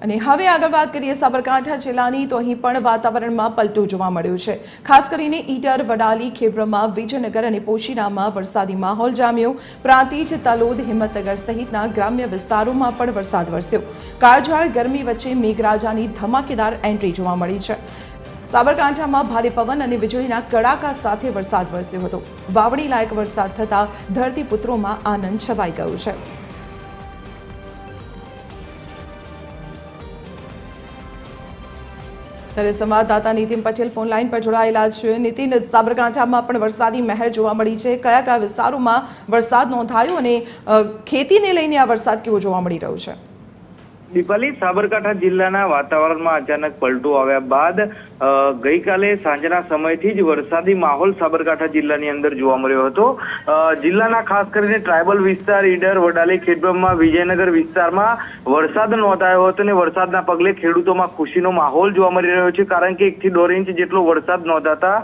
અને હવે આગળ વાત કરીએ સાબરકાંઠા જિલ્લાની તો અહીં પણ વાતાવરણમાં પલટો જોવા મળ્યો છે। ખાસ કરીને ઈડર, વડાલી, ખેબ્રમા, વિજયનગર અને પોશીનામાં વરસાદી માહોલ જામ્યો। પ્રાંતિજ, તલોદ, હિંમતનગર સહિતના ગ્રામ્ય વિસ્તારોમાં પણ વરસાદ વરસ્યો। કાળઝાળ ગરમી વચ્ચે મેઘરાજાની ધમાકેદાર એન્ટ્રી જોવા મળી છે। સાબરકાંઠામાં ભારે પવન અને વીજળીના કડાકા સાથે વરસાદ વરસ્યો હતો। વાવણી લાયક વરસાદ થતા ધરતીપુત્રોમાં આનંદ છવાઈ ગયો છે। ત્યારે સંવાદદાતા નીતિન પટેલ ફોન લાઈન પર જોડાયેલા છે। નીતિન, સાબરકાંઠામાં પણ વરસાદી મહેર જોવા મળી છે। કયા કયા વિસ્તારોમાં વરસાદ નોંધાયો અને ખેતીને લઈને આ વરસાદ કેવો જોવા મળી રહ્યો છે? દીપાલી, સાબરકાંઠા જિલ્લાના વાતાવરણમાં અચાનક પલટો આવ્યા બાદ ગઈકાલે સાંજના સમયથી જ વરસાદી માહોલ સાબરકાંઠા જિલ્લાની અંદર જોવા મળ્યો હતો। જિલ્લાના ખાસ કરીને ટ્રાયબલ વિસ્તાર ઈડર, વડાલી, ખેડબ્રહ્મા, વિજયનગર વિસ્તારમાં વરસાદ નોંધાયો હતો અને વરસાદના પગલે ખેડૂતોમાં ખુશીનો માહોલ જોવા મળી રહ્યો છે, કારણ કે 1 થી 1.5 ઇંચ જેટલો વરસાદ નોંધાતા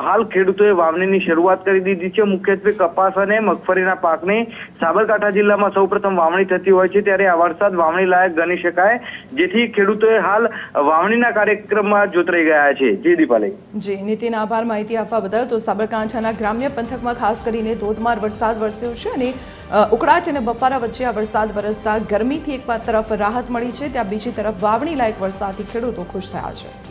હાલ ખેડૂતોએ વાવણીની શરૂઆત કરી દીધી છે। મુખ્યત્વે કપાસ અને મગફળીના પાકની સાબરકાંઠા જિલ્લામાં સૌપ્રથમ વાવણી થતી હોય છે, ત્યારે આ વરસાદ વાવણી લાયક ગણી શકાય, જેથી ખેડૂતોએ હાલ વાવણીના કાર્યક્રમમાં જોતરાઈ ગયા છે। જી દીપાલી। જી નીતિન, આભાર માહિતી આપવા બદલ। તો સાબરકાંઠાના ગ્રામ્ય પંથકમાં ખાસ કરીને ધોધમાર વરસાદ વરસ્યો છે અને ઉકળાટ અને બફારા વચ્ચે આ વરસાદ વરસતા ગરમીથી એક તરફ રાહત મળી છે, ત્યાં બીજી તરફ વાવણી લાયક વરસાદથી ખેડૂતો ખુશ થયા છે।